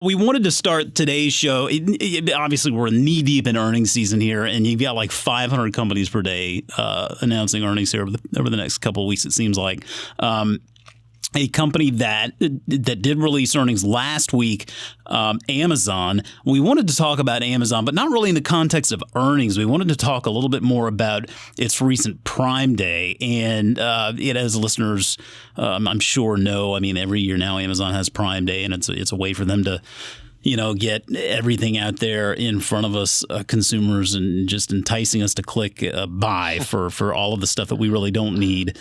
We wanted to start today's show. Obviously, we're knee deep in earnings season here, and you've got like 500 companies per day announcing earnings here over the next couple of weeks, it seems like. A company that did release earnings last week, Amazon. We wanted to talk about Amazon, but not really in the context of earnings. We wanted to talk a little bit more about its recent Prime Day. And as listeners, I'm sure know, I mean, every year now Amazon has Prime Day, and it's a way for them to get everything out there in front of us, consumers, and just enticing us to click buy for all of the stuff that we really don't need.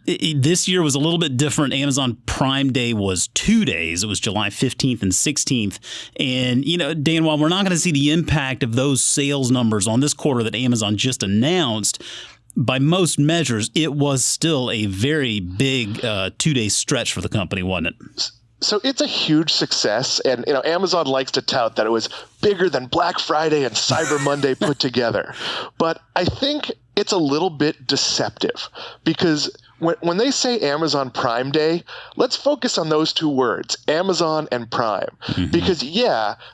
This year was a little bit different. Amazon Prime Day was 2 days. It was July 15th and 16th. And, Dan, while we're not going to see the impact of those sales numbers on this quarter that Amazon just announced, by most measures, it was still a very big 2-day stretch for the company, wasn't it? So it's a huge success, and Amazon likes to tout that it was bigger than Black Friday and Cyber Monday put together. But I think it's a little bit deceptive because when they say Amazon Prime Day, let's focus on those two words, Amazon and Prime. Mm-hmm. Because,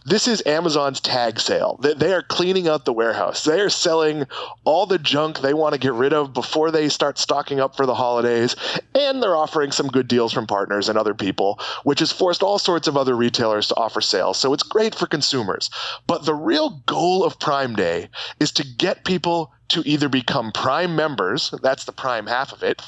this is Amazon's tag sale. They are cleaning out the warehouse. They are selling all the junk they want to get rid of before they start stocking up for the holidays. And they're offering some good deals from partners and other people, which has forced all sorts of other retailers to offer sales. So it's great for consumers. But the real goal of Prime Day is to get people to either become Prime members, that's the Prime half of it,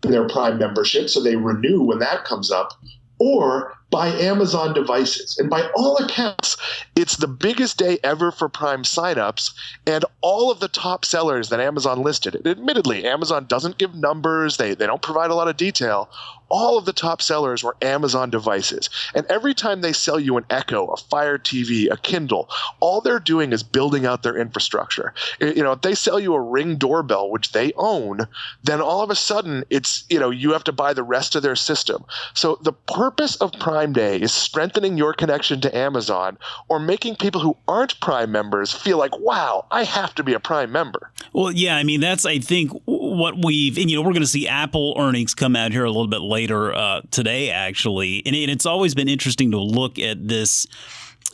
their Prime membership, so they renew when that comes up, or buy Amazon devices. And by all accounts, it's the biggest day ever for Prime signups, and all of the top sellers that Amazon listed. And admittedly, Amazon doesn't give numbers, they don't provide a lot of detail. All of the top sellers were Amazon devices. And every time they sell you an Echo, a Fire TV, a Kindle, all they're doing is building out their infrastructure. If they sell you a Ring doorbell, which they own, then all of a sudden it's, you have to buy the rest of their system. So the purpose of Prime Day is strengthening your connection to Amazon or making people who aren't Prime members feel like, wow, I have to be a Prime member. Well, yeah, I mean, that's, I think, what we're going to see Apple earnings come out here a little bit later today, actually. And it's always been interesting to look at this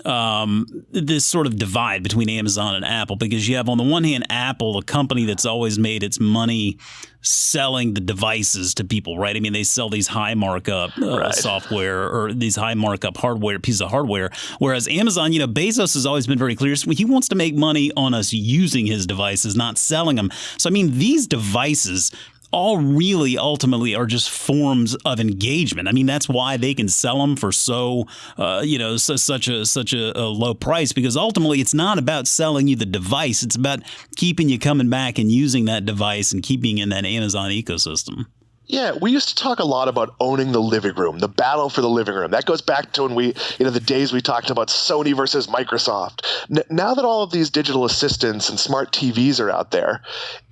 sort of divide between Amazon and Apple, because you have, on the one hand, Apple, a company that's always made its money selling the devices to people, right? I mean, they sell these high markup software or these high markup pieces of hardware. Whereas Amazon, Bezos has always been very clear. He wants to make money on us using his devices, not selling them. So, I mean, these devices all really ultimately are just forms of engagement. I mean, that's why they can sell them for such a low price, because ultimately it's not about selling you the device. It's about keeping you coming back and using that device and keeping you in that Amazon ecosystem. Yeah, we used to talk a lot about owning the living room, the battle for the living room. That goes back to when the days we talked about Sony versus Microsoft. Now that all of these digital assistants and smart TVs are out there,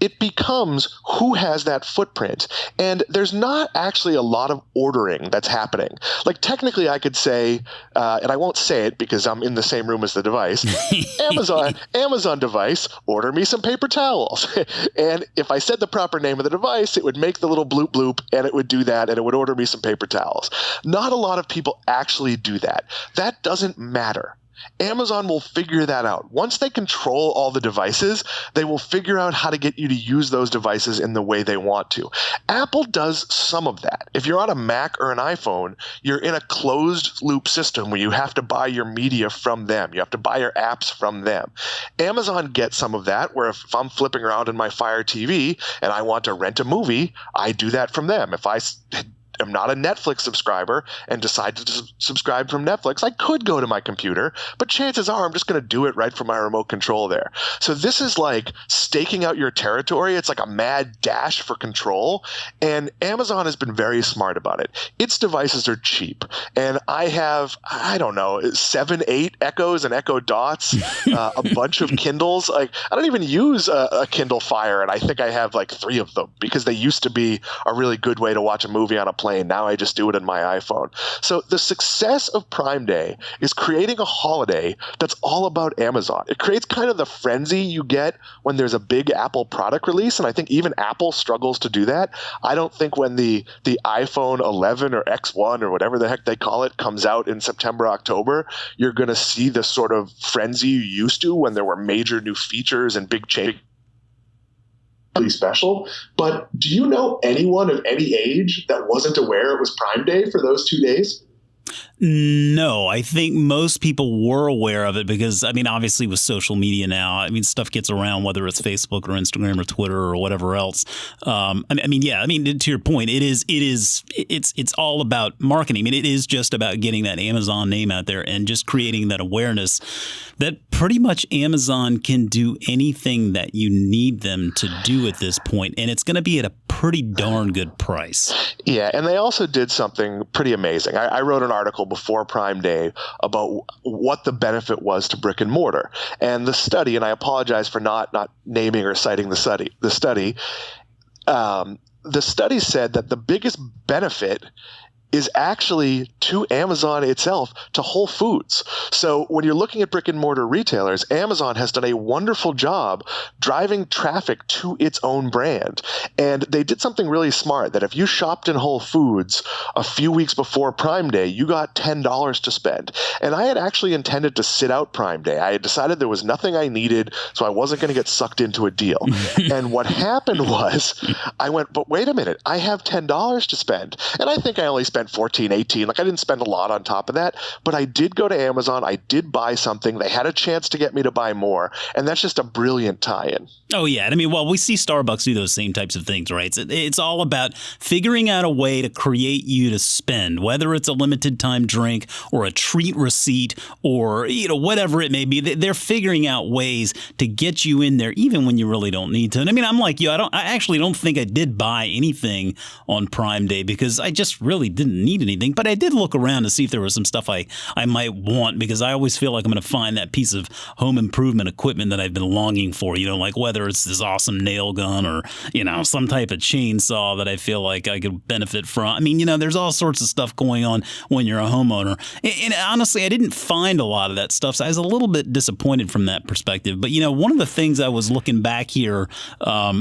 it becomes who has that footprint. And there's not actually a lot of ordering that's happening. Like, technically I could say, and I won't say it because I'm in the same room as the device, Amazon device, order me some paper towels. And if I said the proper name of the device, it would make the little bloop bloop, and it would do that, and it would order me some paper towels. Not a lot of people actually do that. That doesn't matter. Amazon will figure that out. Once they control all the devices, they will figure out how to get you to use those devices in the way they want to. Apple does some of that. If you're on a Mac or an iPhone, you're in a closed loop system where you have to buy your media from them. You have to buy your apps from them. Amazon gets some of that, where if I'm flipping around in my Fire TV and I want to rent a movie, I do that from them. If I am not a Netflix subscriber and decide to subscribe from Netflix, I could go to my computer, but chances are I'm just going to do it right from my remote control there. So this is like staking out your territory. It's like a mad dash for control, and Amazon has been very smart about it. Its devices are cheap, and I have, 7, 8 Echoes and Echo Dots, a bunch of Kindles. Like, I don't even use a Kindle Fire, and I think I have like 3 of them because they used to be a really good way to watch a movie on a plane plane. Now I just do it in my iPhone. So the success of Prime Day is creating a holiday that's all about Amazon. It creates kind of the frenzy you get when there's a big Apple product release, and I think even Apple struggles to do that. I don't think when the iPhone 11 or X1 or whatever the heck they call it comes out in September, October, you're going to see the sort of frenzy you used to when there were major new features and big changes. Special. But do you know anyone of any age that wasn't aware it was Prime Day for those 2 days? No, I think most people were aware of it because, I mean, obviously with social media now, I mean, stuff gets around, whether it's Facebook or Instagram or Twitter or whatever else. To your point, it's all about marketing. I mean, it is just about getting that Amazon name out there and just creating that awareness that pretty much Amazon can do anything that you need them to do at this point, and it's going to be at a pretty darn good price. Yeah, and they also did something pretty amazing. I wrote an article before Prime Day about what the benefit was to brick and mortar. And the study, and I apologize for not naming or citing the study, the study said that the biggest benefit is actually to Amazon itself, to Whole Foods. So when you're looking at brick and mortar retailers, Amazon has done a wonderful job driving traffic to its own brand. And they did something really smart that if you shopped in Whole Foods a few weeks before Prime Day, you got $10 to spend. And I had actually intended to sit out Prime Day. I had decided there was nothing I needed, so I wasn't going to get sucked into a deal. And what happened was I went, but wait a minute, I have $10 to spend. And I think I only spent 14, 18. Like I didn't spend a lot on top of that, but I did go to Amazon. I did buy something. They had a chance to get me to buy more. And that's just a brilliant tie-in. Oh, yeah. I mean, well, we see Starbucks do those same types of things, right? It's all about figuring out a way to create you to spend, whether it's a limited time drink or a treat receipt or, whatever it may be. They're figuring out ways to get you in there, even when you really don't need to. And I mean, I'm like you. I actually don't think I did buy anything on Prime Day because I just really didn't need anything. But I did look around to see if there was some stuff I might want because I always feel like I'm going to find that piece of home improvement equipment that I've been longing for, like whether it's this awesome nail gun or, some type of chainsaw that I feel like I could benefit from. I mean, there's all sorts of stuff going on when you're a homeowner. And honestly, I didn't find a lot of that stuff. So I was a little bit disappointed from that perspective. But, one of the things I was looking back here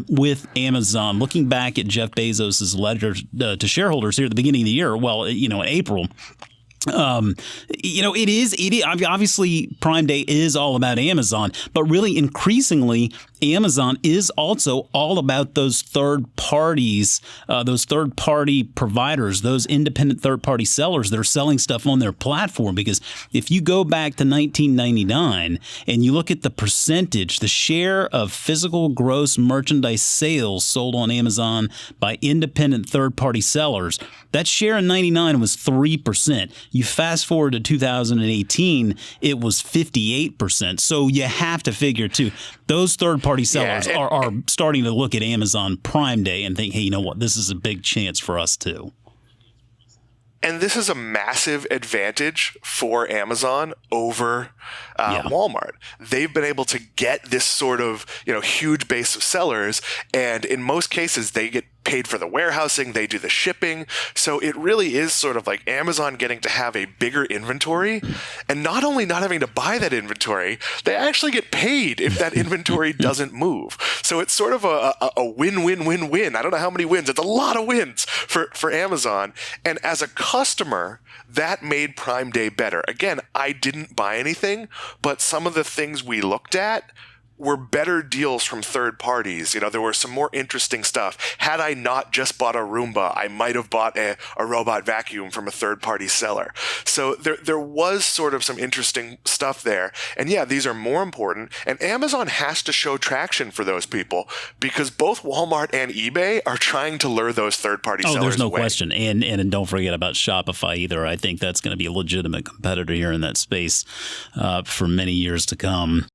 with Amazon, looking back at Jeff Bezos's letter to shareholders here at the beginning of the year, in April. It is obviously Prime Day is all about Amazon, but really increasingly Amazon is also all about those third parties, those third party providers, those independent third party sellers that are selling stuff on their platform. Because if you go back to 1999 and you look at the percentage, the share of physical gross merchandise sales sold on Amazon by independent third party sellers, that share in 99 was 3%. You fast forward to 2018, it was 58%. So you have to figure, too, those third-party sellers are starting to look at Amazon Prime Day and think, hey, you know what, this is a big chance for us, too. And this is a massive advantage for Amazon over Walmart. They've been able to get this sort of, huge base of sellers. And in most cases, they get paid for the warehousing. They do the shipping. So it really is sort of like Amazon getting to have a bigger inventory. And not only not having to buy that inventory, they actually get paid if that inventory doesn't move. So it's sort of a win-win-win-win. I don't know how many wins. It's a lot of wins for Amazon. And as a customer, that made Prime Day better. Again, I didn't buy anything, but some of the things we looked at were better deals from third parties. There were some more interesting stuff. Had I not just bought a Roomba, I might have bought a robot vacuum from a third-party seller. So there was sort of some interesting stuff there. And yeah, these are more important. And Amazon has to show traction for those people because both Walmart and eBay are trying to lure those third-party sellers away. Oh, there's no question. And don't forget about Shopify either. I think that's going to be a legitimate competitor here in that space for many years to come.